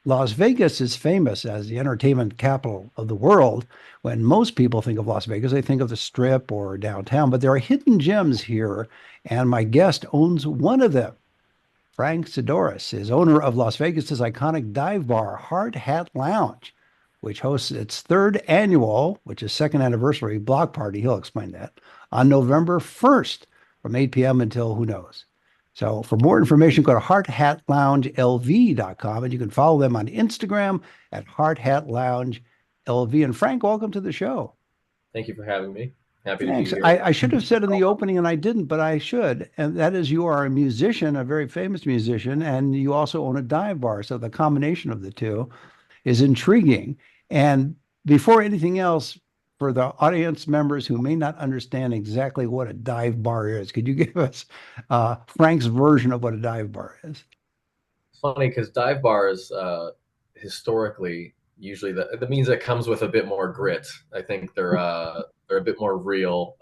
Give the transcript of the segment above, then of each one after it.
Las Vegas is famous as the entertainment capital of the world. When most people think of Las Vegas, they think of the Strip or downtown, but there are hidden gems here, and my guest owns one of them. Frank Sidoris is owner of Las Vegas's iconic dive bar, Hard Hat Lounge, which hosts its third annual, which is second anniversary block party. He'll explain that on November 1st from 8 p.m. until who knows. So for more information, go to hardhatloungelv.com and you can follow them on Instagram at hardhatloungelv. And Frank, welcome to the show. Thank you for having me. Happy to be Thanks. here. I should have said in the opening, and I didn't, but I should. And that is, you are a musician, a very famous musician, and you also own a dive bar. So the combination of the two is intriguing. And before anything else, for the audience members who may not understand exactly what a dive bar is, could you give us Frank's version of what a dive bar is? Funny because dive bars historically usually that means it comes with a bit more grit. I think they're a bit more real.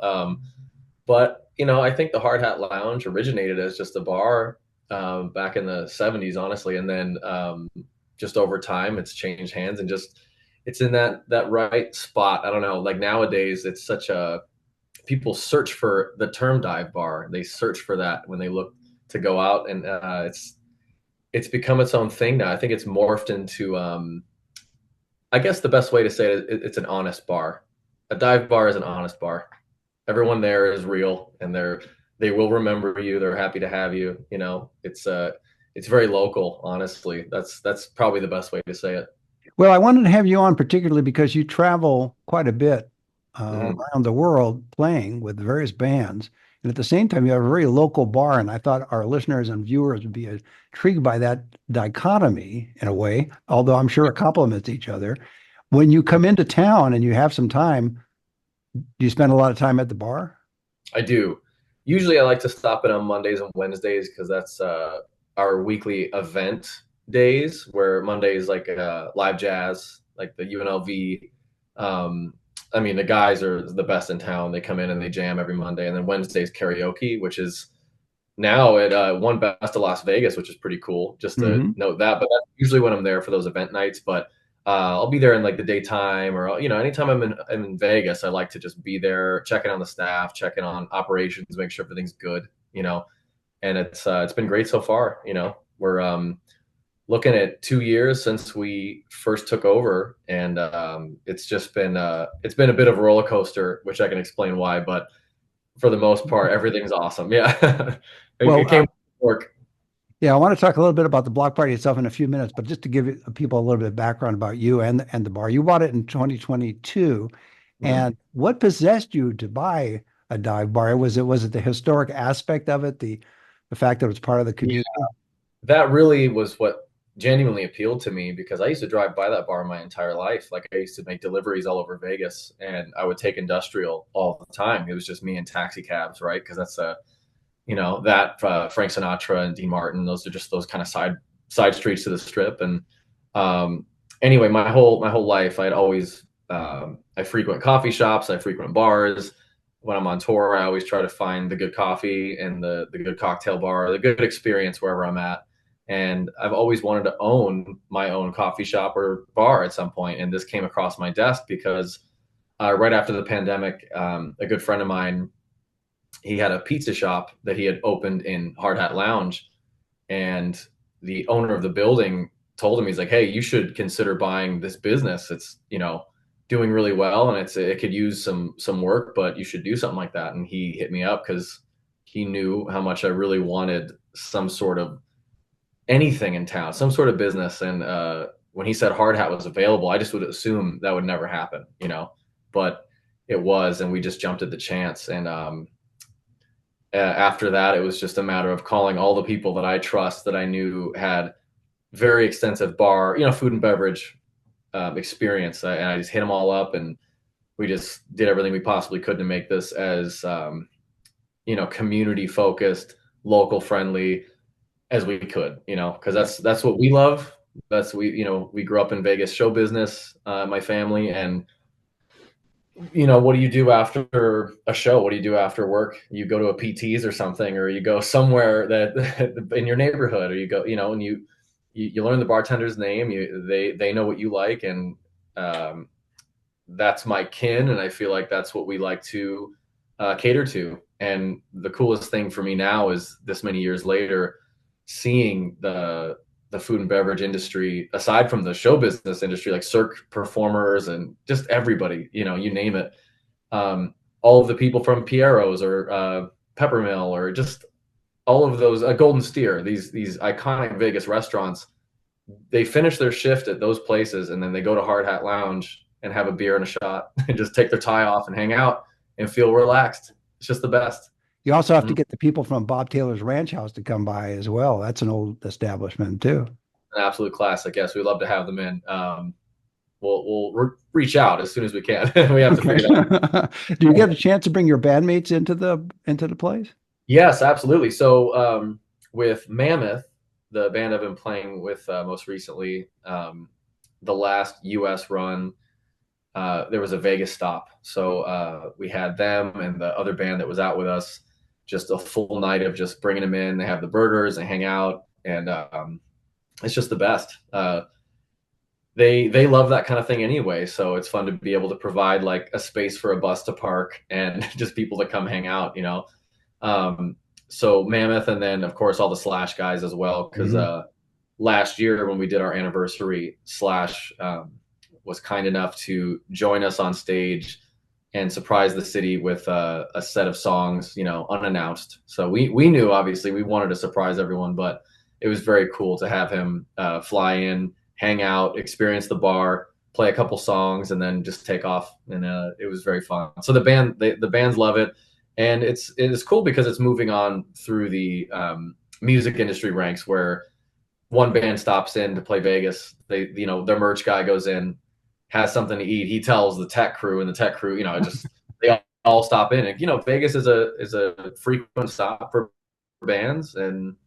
But I think the Hard Hat Lounge originated as just a bar back in the '70s, honestly, and then just over time it's changed hands and just it's in that right spot. I don't know. Like nowadays, it's such a people search for the term dive bar. They search for that when they look to go out, and it's become its own thing now. I think it's morphed into, I guess the best way to say it's an honest bar. A dive bar is an honest bar. Everyone there is real, and they will remember you. They're happy to have you. It's very local. Honestly, that's probably the best way to say it. Well, I wanted to have you on particularly because you travel quite a bit Mhm. around the world playing with various bands. And at the same time, you have a very local bar. And I thought our listeners and viewers would be intrigued by that dichotomy in a way, although I'm sure it complements each other. When you come into town and you have some time, do you spend a lot of time at the bar? I do. Usually, I like to stop in on Mondays and Wednesdays because that's our weekly event days. Where Monday is like live jazz, like the UNLV. Um, I mean, the guys are the best in town. They come in and they jam every Monday, and then Wednesday's karaoke, which is now at one best of Las Vegas, which is pretty cool. Just to Hmm. note that, but that's usually when I'm there for those event nights. But I'll be there in like the daytime, or anytime I'm in Vegas, I like to just be there, checking on the staff, checking on operations, make sure everything's good. And it's been great so far. We're looking at 2 years since we first took over, and it's been a bit of a roller coaster, which I can explain why, but for the most part, everything's awesome. Yeah, Well, it came with work. yeah, I want to talk a little bit about the block party itself in a few minutes, but just to give people a little bit of background about you and the bar. You bought it in 2022, Mhm. and what possessed you to buy a dive bar? Was it the historic aspect of it, the fact that it was part of the Yeah, community? that really was what genuinely appealed to me because I used to drive by that bar my entire life. Like I used to make deliveries all over Vegas, and I would take industrial all the time. It was just me and taxi cabs, right? Because that's that Frank Sinatra and Dean Martin. Those are just those kind of side streets to the strip. And um, anyway, my whole life, I'd always I frequent coffee shops, I frequent bars. When I'm on tour, I always try to find the good coffee and the good cocktail bar, the good experience wherever I'm at. And I've always wanted to own my own coffee shop or bar at some point. And this came across my desk because right after the pandemic, a good friend of mine, he had a pizza shop that he had opened in Hard Hat Lounge, and the owner of the building told him, he's like, "Hey, you should consider buying this business. It's doing really well, and it could use some work, but you should do something like that." And he hit me up because he knew how much I really wanted some sort of anything in town, some sort of business. And when he said Hard Hat was available, I just would assume that would never happen. But it was, and we just jumped at the chance. And after that, it was just a matter of calling all the people that I trust that I knew had very extensive bar, food and beverage experience. And I just hit them all up, and we just did everything we possibly could to make this as community focused, local friendly as we could. Because that's what we love. That's we grew up in Vegas show business, my family, and what do you do after a show? What do you do after work? You go to a PT's or something, or you go somewhere that in your neighborhood, or you go, and you learn the bartender's name. They know what you like, and um, that's my kin, and I feel like that's what we like to cater to. And the coolest thing for me now is this many years later, seeing the food and beverage industry, aside from the show business industry, like circ performers and just everybody, you name it. All of the people from Piero's or Peppermill or just all of those Golden Steer, these iconic Vegas restaurants, they finish their shift at those places and then they go to Hard Hat Lounge and have a beer and a shot and just take their tie off and hang out and feel relaxed. It's just the best. You also have to Mm, get the people from Bob Taylor's Ranch House to come by as well. That's an old establishment too. an absolute classic. Yes, we'd love to have them in. We'll reach out as soon as we can. We have to Okay. figure it out. Do you get a chance to bring your bandmates into the place? Yes, absolutely. So with Mammoth, the band I've been playing with most recently, the last U.S. run, there was a Vegas stop. So we had them and the other band that was out with us, just a full night of just bringing them in. They have the burgers, they hang out, and it's just the best. They love that kind of thing anyway, so it's fun to be able to provide like a space for a bus to park and just people to come hang out. Um, so Mammoth, and then of course all the Slash guys as well, because Mhm. last year when we did our anniversary, Slash was kind enough to join us on stage and surprise the city with a set of songs, unannounced. So we knew obviously we wanted to surprise everyone, but it was very cool to have him fly in, hang out, experience the bar, play a couple songs, and then just take off. And it was very fun. So the bands love it, and it's cool because it's moving on through the music industry ranks where one band stops in to play Vegas. Their merch guy goes in, has something to eat. He tells the tech crew, and the tech crew, it just they all stop in. And Vegas is a frequent stop for bands, and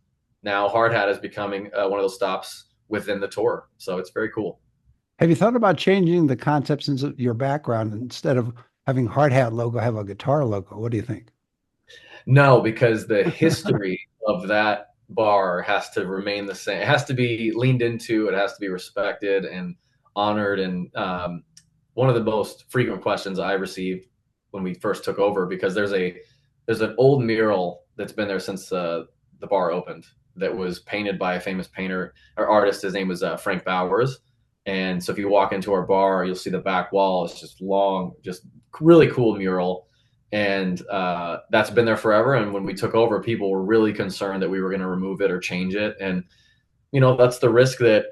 now Hard Hat is becoming one of those stops within the tour. So it's very cool. Have you thought about changing the concept since your background instead of having hard hat logo, have a guitar logo? What do you think? No, because the history of that bar has to remain the same. It has to be leaned into. It has to be respected and honored. And one of the most frequent questions I received when we first took over, because there's an old mural that's been there since the bar opened, that was painted by a famous painter or artist. His name was Frank Bowers. And so if you walk into our bar, you'll see the back wall. It's just long, just really cool mural, and that's been there forever. And when we took over, people were really concerned that we were going to remove it or change it. And that's the risk that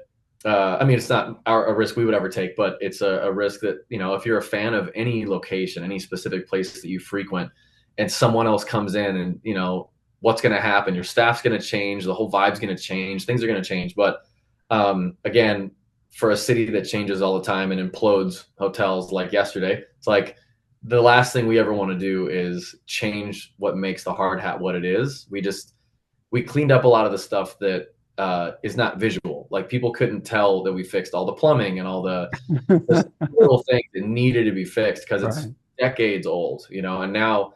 I mean, it's not a risk we would ever take, but it's a risk that if you're a fan of any location, any specific place that you frequent, and someone else comes in, and what's going to happen? Your staff's going to change, the whole vibe's going to change, things are going to change. But again, for a city that changes all the time and implodes hotels like yesterday, it's like the last thing we ever want to do is change what makes the Hard Hat what it is. We cleaned up a lot of the stuff that is not visual. Like people couldn't tell that we fixed all the plumbing and all the little things that needed to be fixed because it's Right. decades old, and now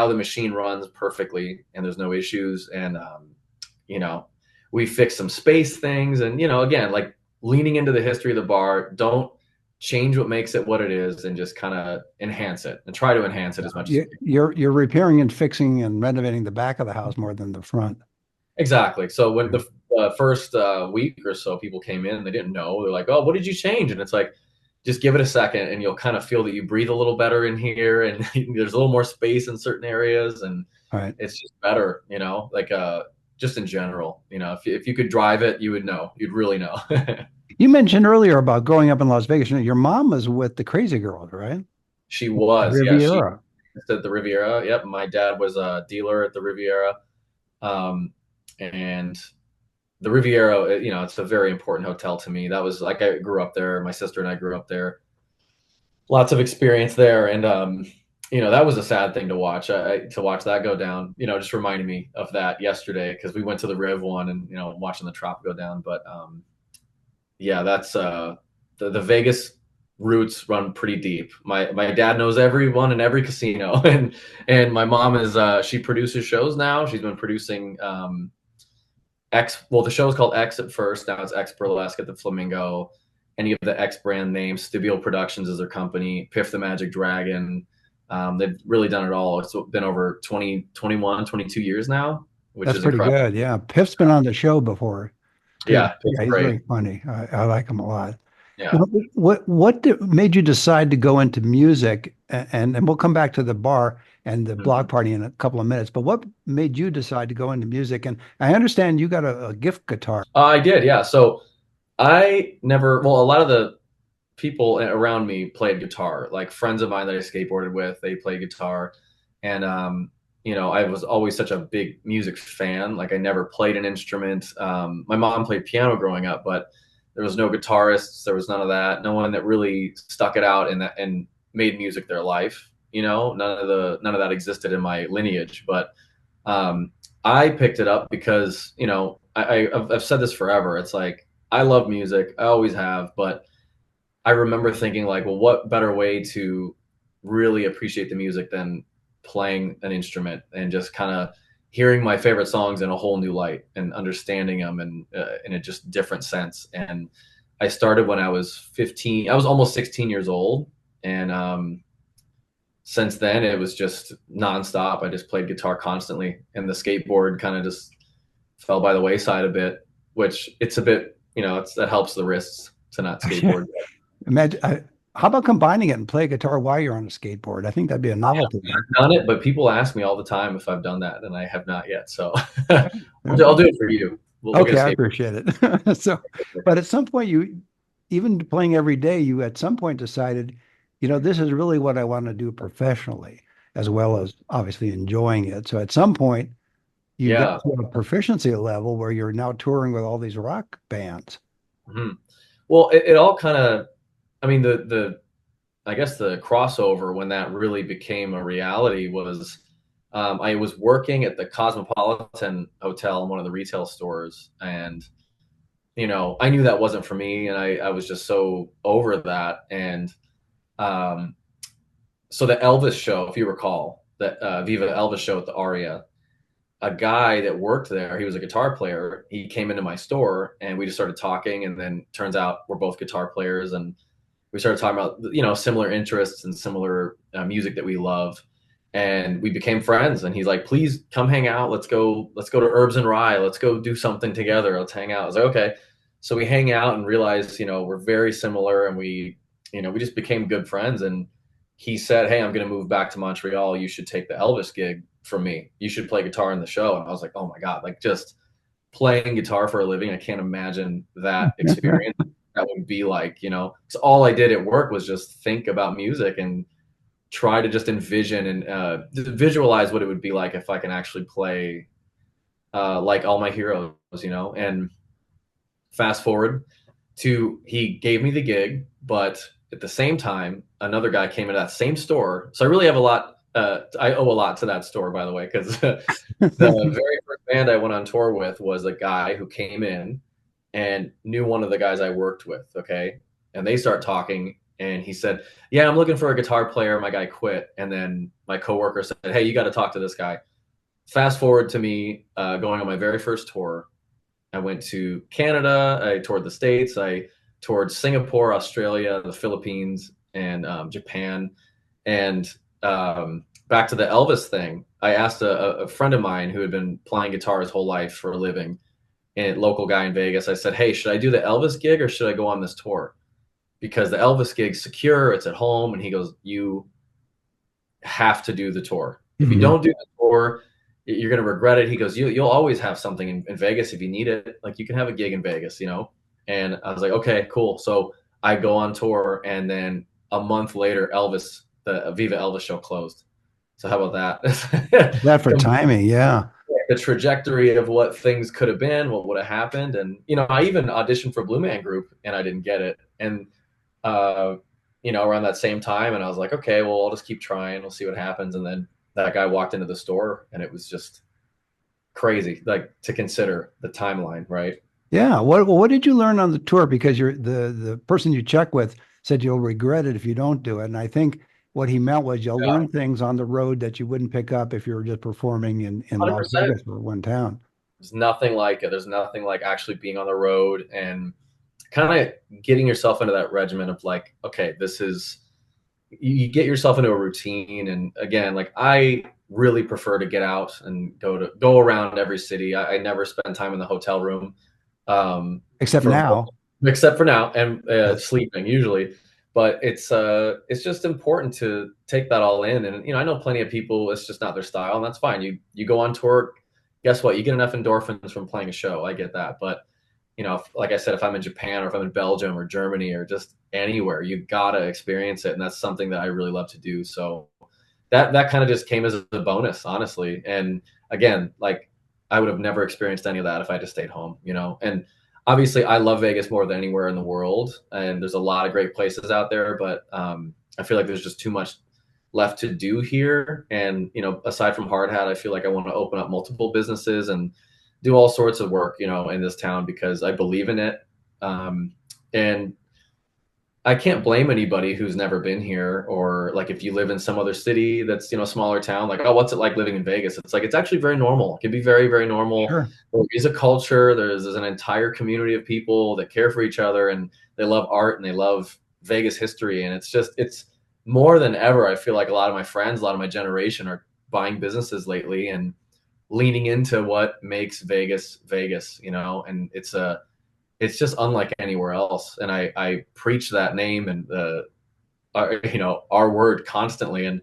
the machine runs perfectly and there's no issues. And you know, we fixed some space things, and again, like leaning into the history of the bar. Don't change what makes it what it is, and just kind of enhance it and try to enhance it as much as you can. You're repairing and fixing and renovating the back of the house more than the front. Exactly. So when the first week or so, people came in and they didn't know. They're like, "Oh, what did you change?" And it's like, just give it a second, and you'll kind of feel that you breathe a little better in here, and there's a little more space in certain areas, and All right. it's just better. Like just in general. If you could drive it, you would know. You'd really know. You mentioned earlier about growing up in Las Vegas. Your mom was with the Crazy Girls, right? She was, yeah. She Riviera. at the Riviera. Yep. My dad was a dealer at the Riviera. Um, and the Riviera, it's a very important hotel to me. That was like, I grew up there. My sister and I grew up there. Lots of experience there. And, that was a sad thing to watch, to watch that go down, just reminded me of that yesterday, because we went to the Riv one and, watching the Trop go down. But, yeah, that's, the Vegas roots run pretty deep. My dad knows everyone in every casino, and my mom is she produces shows now. She's been producing X. Well, the show is called X at first. Now it's X Burlesque at the Flamingo. Any of the X brand names, Stibio Productions is their company. Piff the Magic Dragon. They've really done it all. It's been over 20, 21, 22 years now, which That's is pretty incredible. good. Yeah. Piff's been on the show before too. Yeah, it's Yeah, he's great. very funny. I like him a lot. Yeah. Now, made you decide to go into music? And we'll come back to the bar and the block Mhm. party in a couple of minutes. But what made you decide to go into music? And I understand you got a gift guitar. I did, yeah. So I never, well, a lot of the people around me played guitar, like friends of mine that I skateboarded with, they played guitar. And, I was always such a big music fan. Like I never played an instrument. My mom played piano growing up, but there was no guitarists. There was none of that. No one that really stuck it out and made music their life. None of that existed in my lineage. But um, I picked it up because, I've said this forever. It's like, I love music. I always have, but I remember thinking like, well, what better way to really appreciate the music than playing an instrument and just kind of hearing my favorite songs in a whole new light and understanding them and in a just different sense. And I started when I was 15. I was almost 16 years old, and since then it was just nonstop. I just played guitar constantly, and the skateboard kind of just fell by the wayside a bit, which it's a bit, that helps the wrists to not Yeah. skateboard. Imagine, how about combining it and play guitar while you're on a skateboard? I think that'd be a novelty. Done it, but people ask me all the time if I've done that, and I have not yet. So Yeah. I'll Okay. do it for you. We'll get a Okay, I skateboard. appreciate it. So, but at some point, even playing every day, you at some point decided, this is really what I want to do professionally, as well as obviously enjoying it. So at some point, you got Yeah. to a proficiency level where you're now touring with all these rock bands. Mhm. Well, it all kind of, I mean, the I guess the crossover when that really became a reality was I was working at the Cosmopolitan Hotel in one of the retail stores, and I knew that wasn't for me, and I was just so over that. And um, so the Elvis show, if you recall, that Viva Elvis show at the Aria, a guy that worked there, he was a guitar player. He came into my store, and we just started talking, and then turns out we're both guitar players, and we started talking about similar interests and similar music that we love, and we became friends. And he's like, please come hang out, let's go to Herbs and Rye, let's go do something together, let's hang out. I was like, okay. So we hang out and realized we're very similar, and we just became good friends. And he said, hey, I'm going to move back to Montreal, you should take the Elvis gig from me, you should play guitar in the show. And I was like, oh my god, like just playing guitar for a living, I can't imagine that experience, that would be like. So all I did at work was just think about music and try to just envision and visualize what it would be like if I can actually play like all my heroes. And fast forward to, he gave me the gig, but at the same time, another guy came into that same store. So I really have a lot. I owe a lot to that store, by the way, because the very first band I went on tour with was a guy who came in and knew one of the guys I worked with. Okay. And they start talking, and he said, yeah, I'm looking for a guitar player. My guy quit. And then my coworker said, hey, you got to talk to this guy. Fast forward to me going on my very first tour. I went to Canada. I toured the States. I toured Singapore, Australia, the Philippines, and Japan. And back to the Elvis thing, I asked a friend of mine who had been playing guitar his whole life for a living, a local guy in Vegas. I said, hey, should I do the Elvis gig or should I go on this tour? Because the Elvis gig's secure, it's at home. And he goes, you have to do the tour. If you Mhm. don't do the tour, you're going to regret it. He goes, you'll always have something in Vegas if you need it. Like you can have a gig in Vegas. And I was like, okay, cool. So I go on tour, and then a month later, the Viva Elvis show closed. So how about that? That for timing, yeah. The trajectory of what things could have been, what would have happened. And, I even auditioned for Blue Man Group, and I didn't get it. And, uh, around that same time, and I was like, okay, well, I'll just keep trying. We'll see what happens. And then that guy walked into the store, and it was just crazy, like to consider the timeline, right? Yeah. What did you learn on the tour? Because the person you check with said you'll regret it if you don't do it. And I think what he meant was you'll Yeah, learn things on the road that you wouldn't pick up if you were just performing in Las 100%. Vegas or one town. There's nothing like it. There's nothing like actually being on the road and kind of getting yourself into that regimen of like, okay, this is, you get yourself into a routine. And again, like I really prefer to get out and go around every city. I never spend time in the hotel room, Except for now. except for now and Yes. sleeping usually. But it's just important to take that all in. And I know plenty of people, it's just not their style, and that's fine. You go on tour, guess what? You get enough endorphins from playing a show. I get that, but like I said, if I'm in Japan or if I'm in Belgium or Germany or just anywhere, you gotta experience it, and that's something that I really love to do. So that kind of just came as a bonus, honestly. And again, like I would have never experienced any of that if I just stayed home. And obviously, I love Vegas more than anywhere in the world, and there's a lot of great places out there, but I feel like there's just too much left to do here. And aside from Hard Hat, I feel like I want to open up multiple businesses and do all sorts of work, in this town because I believe in it. And I can't blame anybody who's never been here, or like if you live in some other city that's smaller town, like, oh, what's it like living in Vegas? It's like it's actually very normal. It can be very, very normal. Sure. There is a culture. There's an entire community of people that care for each other, and they love art and they love Vegas history. And it's more than ever. I feel like a lot of my friends, a lot of my generation are buying businesses lately and leaning into what makes Vegas Vegas. And it's just unlike anywhere else. And I preach that name and our word constantly. And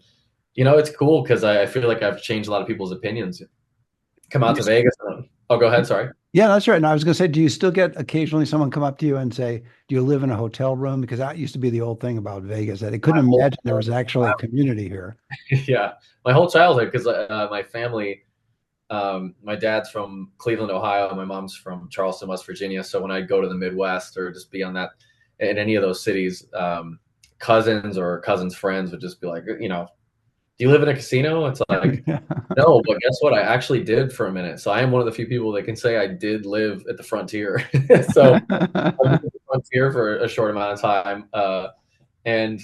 it's cool because I feel like I've changed a lot of people's opinions. Come out to Vegas. Oh, go ahead. Sorry. Yeah, that's right. And I was going to say, do you still get occasionally someone come up to you and say, "Do you live in a hotel room?" Because that used to be the old thing about Vegas, that they My couldn't whole imagine there was actually a community here. yeah, my whole childhood because my family. My dad's from Cleveland, Ohio. My mom's from Charleston, West Virginia. So when I go to the Midwest or just be on that in any of those cities, cousins or cousins' friends would just be like, do you live in a casino? It's like, no, but guess what? I actually did for a minute. So I am one of the few people that can say I did live at the frontier. So I lived at the frontier for a short amount of time, and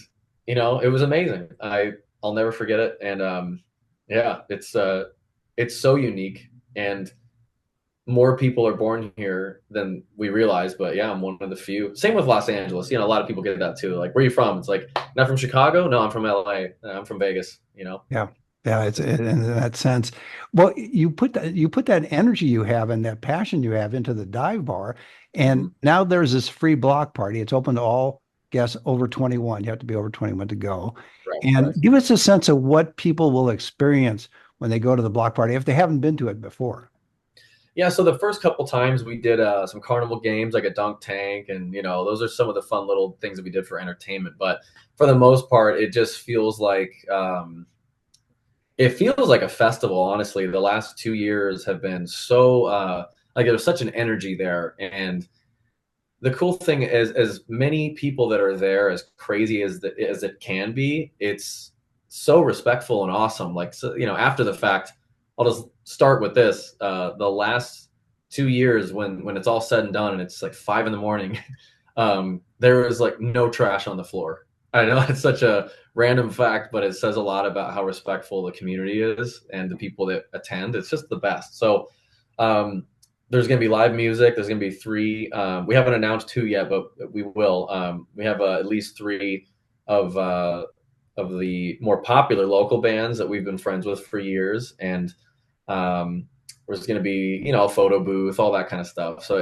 it was amazing. I'll never forget it. And yeah, it's so unique, and more people are born here than we realize. But yeah, I'm one of the few. Same with Los Angeles. A lot of people get that too. Like, where are you from? It's like, not from Chicago. No, I'm from LA. I'm from Vegas. Yeah. Yeah, in that sense. Well, you put that energy you have and that passion you have into the dive bar, and Mhm. now there's this free block party. It's open to all guests over 21. You have to be over 21 to go. Right, And right. give us a sense of what people will experience when they go to the block party if they haven't been to it before. Yeah, so the first couple times we did some carnival games like a dunk tank, and those are some of the fun little things that we did for entertainment. But for the most part, it just feels like a festival. Honestly, the last 2 years have been so like there's such an energy there. And the cool thing is, as many people that are there, as crazy as it can be, it's so respectful and awesome. Like, so, after the fact, I'll just start with this. The last 2 years, when it's all said and done, and it's like 5 in the morning, there is like no trash on the floor. I know it's such a random fact, but it says a lot about how respectful the community is and the people that attend. It's just the best. So um, there's going to be live music. There's going to be three. We haven't announced two yet, but we will. We have at least three of uh, of the more popular local bands that we've been friends with for years, and um, there's going to be a photo booth, all that kind of stuff. So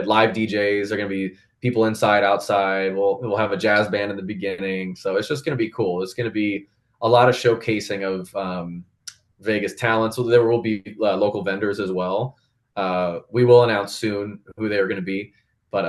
live DJs are going to be people inside, outside. We'll have a jazz band in the beginning. So it's just going to be cool. It's going to be a lot of showcasing of Vegas talent. So there will be local vendors as well. We will announce soon who they're going to be, but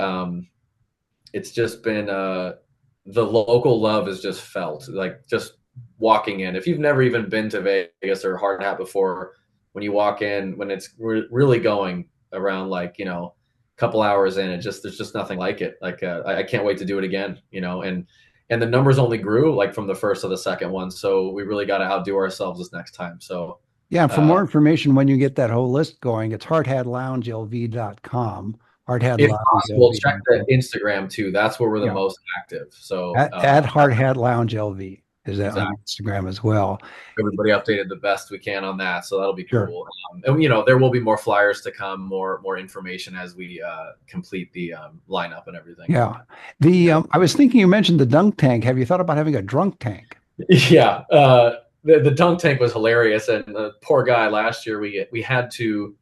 it's just been the local love is just felt like just walking in. If you've never even been to Vegas or Hard Hat before, when you walk in, when it's really going around like a couple hours in, there's just nothing like it. Like I can't wait to do it again. And the numbers only grew like from the first to the second one, so we really got to outdo ourselves this next time. So Yeah, and for uh, more information, when you get that whole list going, it's hardhatloungelv.com. if possible, check the Hardhatloungelv.com. Instagram too. That's where we're the Yeah, most active. So at Hard Hat Lounge LV. is that on Exactly. Instagram as well. Everybody updated the best we can on that, so that'll be Sure. cool. And there will be more flyers to come, more information as we complete the lineup and everything. Yeah. The Yeah. I was thinking you mentioned the dunk tank. Have you thought about having a drunk tank? Yeah, the dunk tank was hilarious, and the poor guy last year we had to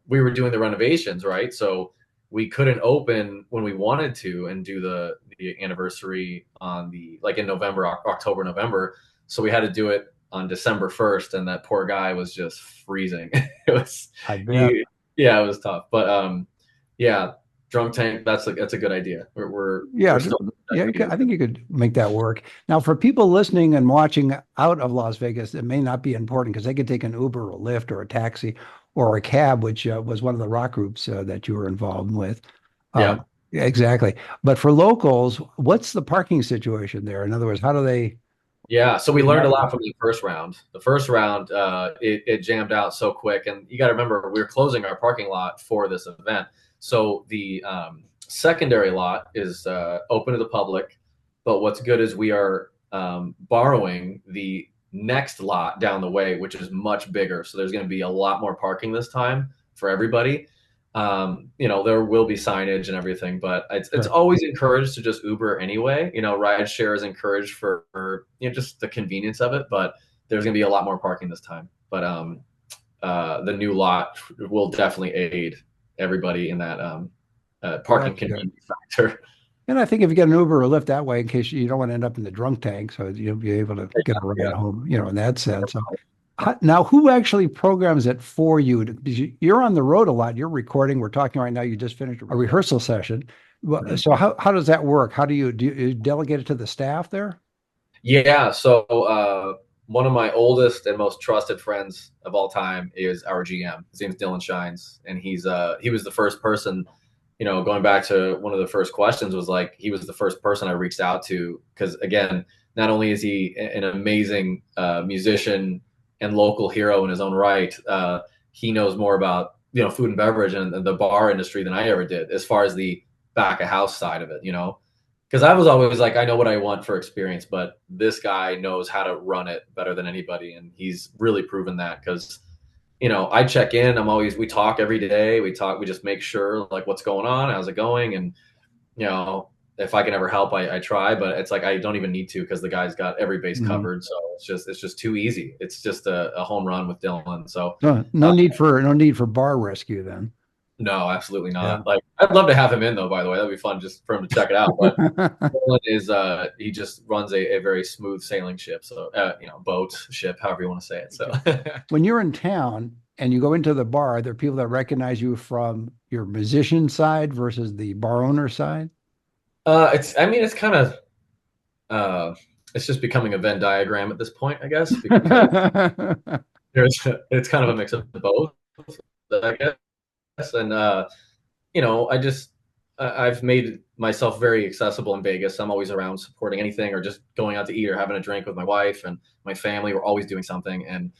we were doing the renovations, right? So we couldn't open when we wanted to and do the anniversary on the like in November, October, November. So we had to do it on December 1st, and that poor guy was just freezing. It was I bet. you, yeah, it was tough, but yeah, drunk tank. That's a good idea. We're Yeah, still yeah, ideas. I think you could make that work. Now, for people listening and watching out of Las Vegas, it may not be important because they could take an Uber or Lyft or a taxi or a cab, which was one of the rock groups that you were involved with. Uh, Yeah. yeah, exactly. But for locals, what's the parking situation there? In other words, how do they Yeah, so we learned a lot navigate? from the first round. The first round, it jammed out so quick, and you got to remember we were closing our parking lot for this event. So the secondary lot is open to the public, but what's good is we are borrowing the next lot down the way, which is much bigger. So there's going to be a lot more parking this time for everybody. There will be signage and everything, but it's Sure. always encouraged to just Uber anyway. Ride share is encouraged for just the convenience of it, but there's gonna be a lot more parking this time. But the new lot will definitely aid everybody in that Well, parking that's good. convenience factor. And I think if you get an Uber or Lyft that way, in case you don't want to end up in the drunk tank, so you'll be able to get a ride Yeah. home, in that sense. So, now, who actually programs it for you? Because you're on the road a lot. You're recording. We're talking right now. You just finished a rehearsal session. Well, Mhm. so how does that work? How do you delegate it to the staff there? Yeah. So one of my oldest and most trusted friends of all time is our GM. His name's Dylan Shines, and he was the first person. Going back to one of the first questions was like he was the first person I reached out to because again, not only is he an amazing musician and local hero in his own right, he knows more about food and beverage and the bar industry than I ever did as far as the back of house side of it. Because I was always like, I know what I want for experience, but this guy knows how to run it better than anybody, and he's really proven that. Because I check in. We talk every day. We just make sure like what's going on, how's it going, and you know, if I can ever help, I try. But it's like I don't even need to because the guy's got every base Mhm. covered. So it's just too easy. It's just a home run with Dylan. So No, uh, no need for bar rescue then. no, absolutely Yeah. not. Like I'd love to have him in though. By the way, that'd be fun just for him to check it out. But Dylan is he just runs a very smooth sailing ship. So boat, ship, however you want to say it. So When you're in town and you go into the bar, are there people that recognize you from your musician side versus the bar owner side? it's kind of uh, it's just becoming a Venn diagram at this point, I guess, because it's kind of a mix of both, I guess. And I've made myself very accessible in Vegas. I'm always around supporting anything or just going out to eat or having a drink with my wife and my family. We're always doing something. And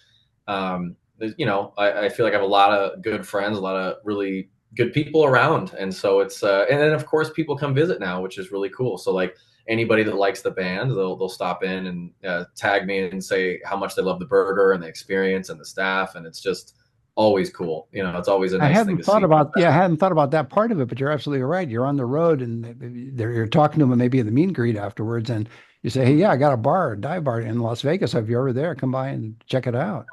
I feel like I have a lot of good friends, a lot of really good people around. And so and then of course people come visit now, which is really cool. So like anybody that likes the band, they'll stop in and tag me and say how much they love the burger and the experience and the staff. And it's just always cool. It's always a nice thing to see. I hadn't thought about that part of it, but you're absolutely right. You're on the road and you're talking to them maybe in the meet and greet afterwards, and you say, "Hey, yeah, I got a dive bar in Las Vegas. If you're ever there, come by and check it out."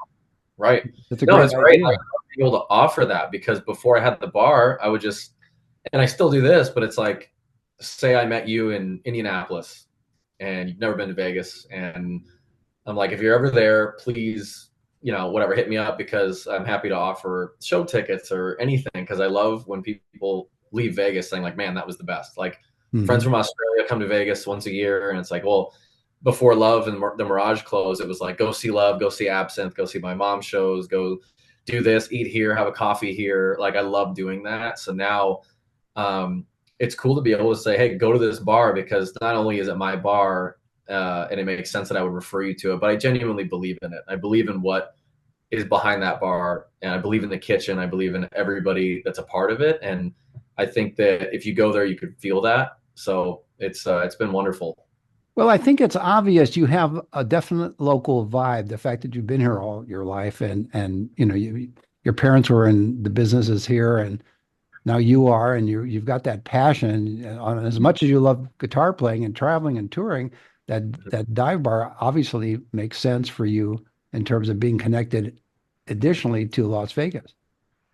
Right. That's a No, great it's great. I idea. love being able to offer that because before I had the bar, I would just, and I still do this, but it's like, say I met you in Indianapolis and you've never been to Vegas. And I'm like, if you're ever there, please, whatever, hit me up because I'm happy to offer show tickets or anything. Because I love when people leave Vegas saying, like, man, that was the best. Like, friends Hmm. from Australia come to Vegas once a year. And it's like, well, before Love and the Mirage closed, it was like, go see Love, go see Absinthe, go see my mom shows, go do this, eat here, have a coffee here. Like, I love doing that. So now, um, it's cool to be able to say, hey, go to this bar because not only is it my bar and it makes sense that I would refer you to it, but I genuinely believe in it. I believe in what is behind that bar, and I believe in the kitchen. I believe in everybody that's a part of it, and I think that if you go there, you could feel that. So it's been wonderful. Well, I think it's obvious you have a definite local vibe. The fact that you've been here all your life and your parents were in the businesses here and now you are and you've got that passion on as much as you love guitar playing and traveling and touring, that dive bar obviously makes sense for you in terms of being connected additionally to Las Vegas.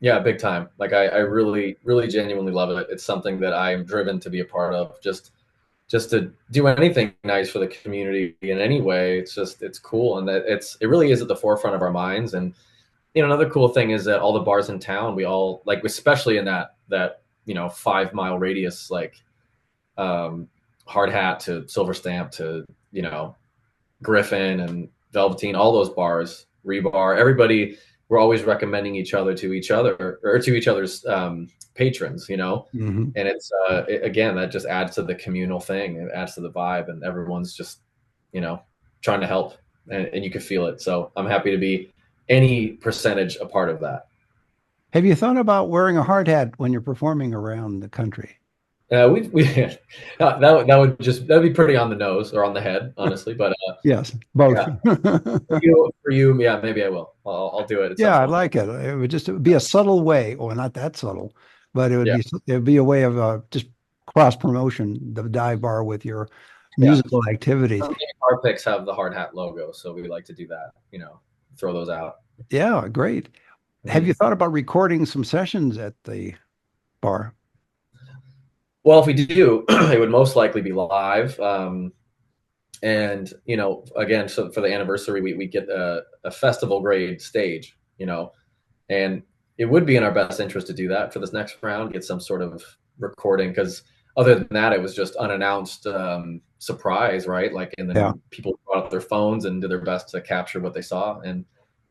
Yeah, big time. Like I really, really genuinely love it. It's something that I am driven to be a part of. Just to do anything nice for the community in any way. It's cool, and that it really is at the forefront of our minds. And another cool thing is that all the bars in town, we all like, especially in that 5 mile radius, like Hard Hat to Silver Stamp to Griffin and Velveteen, all those bars, Rebar, everybody, we're always recommending each other or to each other's patrons, Hmm. and again, that just adds to the communal thing. It adds to the vibe, and everyone's just, trying to help, and you can feel it. So I'm happy to be any percentage a part of that. Have you thought about wearing a hard hat when you're performing around the country? We that'd be pretty on the nose or on the head, honestly. But Yes, both. yeah, for you, yeah, maybe I will. I'll do it at some Yeah, I point. like it. It would be a subtle way, or not that subtle, but Yeah, it would be a way of just cross promotion, the dive bar with your yeah. musical activities. Some guitar picks have the hard hat logo, so we like to do that. Throw those out. Yeah, great. Have you Mhm. thought about recording some sessions at the bar? Well, if we do, it would most likely be live. And again, so for the anniversary, we get a festival grade stage. And it would be in our best interest to do that for this next round, get some sort of recording, because other than that, it was just unannounced surprise, right? Like, and Yeah, then people brought up their phones and did their best to capture what they saw. And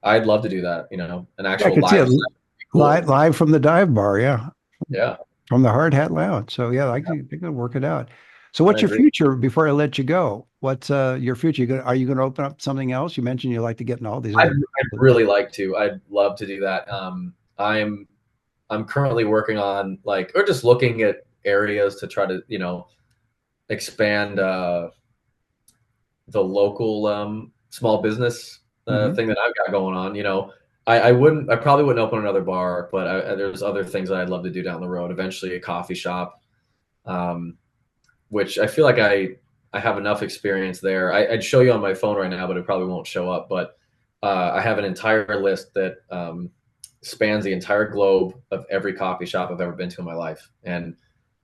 I'd love to do that, an yeah, I actual could see live it set would be cool. live from the dive bar. Yeah, Yeah, from the Hard Hat Lounge. So yeah, I could work it out. So I what's your agree. future before I let you go? What's your future? Are you going to open up something else? You mentioned you like to get in all these I'd, other. I'd really like to. I'd love to do that. I'm currently working on, like, or just looking at areas to try to expand the local small business Mhm. thing that I've got going on. I probably wouldn't open another bar, but there's other things that I'd love to do down the road. Eventually, a coffee shop, um, which I feel like I have enough experience there. I'd show you on my phone right now, but it probably won't show up. But I have an entire list that spans the entire globe of every coffee shop I've ever been to in my life, and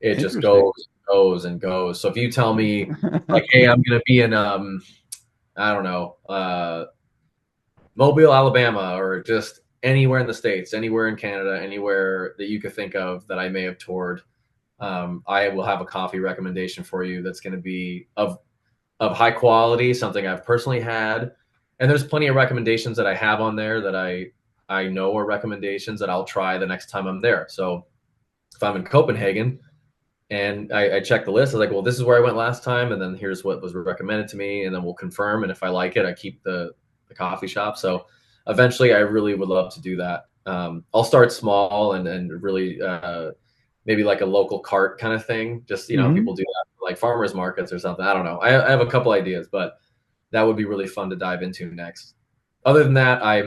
it just Interesting. goes and goes. So if you tell me, like, hey, I'm going to be in I don't know, Mobile, Alabama, or just anywhere in the States, anywhere in Canada, anywhere that you could think of that I may have toured, I will have a coffee recommendation for you that's going to be of high quality, something I've personally had. And there's plenty of recommendations that I have on there that I know are recommendations that I'll try the next time I'm there. So if I'm in Copenhagen and I check the list, I was like, well, this is where I went last time, and then here's what was recommended to me, and then we'll confirm. And if I like it, I keep the coffee shop. So eventually, I really would love to do that. I'll start small and really maybe like a local cart kind of thing. Just Mhm. people do that for, like, farmers markets or something. I don't know. I have a couple ideas, but that would be really fun to dive into next. Other than that, I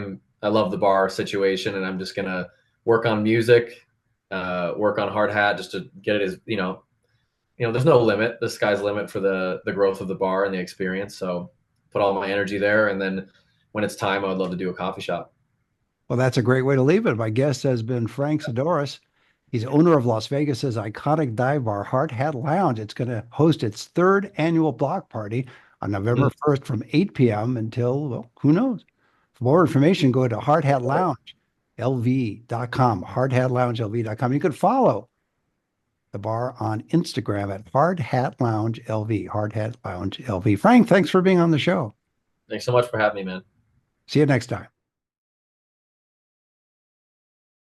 love the bar situation, and I'm just gonna work on music, work on hard hat, just to get it as there's no limit. The sky's the limit for the growth of the bar and the experience. So put all my energy there, and then when it's time, I would love to do a coffee shop. Well, that's a great way to leave it. My guest has been Frank Sidoris. He's owner of Las Vegas's iconic dive bar, Hard Hat Lounge. It's going to host its third annual block party on November Mhm. 1st from 8 p.m. until, well, who knows? For more information, go to hardhatloungelv.com, hardhatloungelv.com. You can follow the bar on Instagram at Hard Hat Lounge LV, Hard Hat Lounge LV. Frank, thanks for being on the show. Thanks so much for having me, man. See you next time.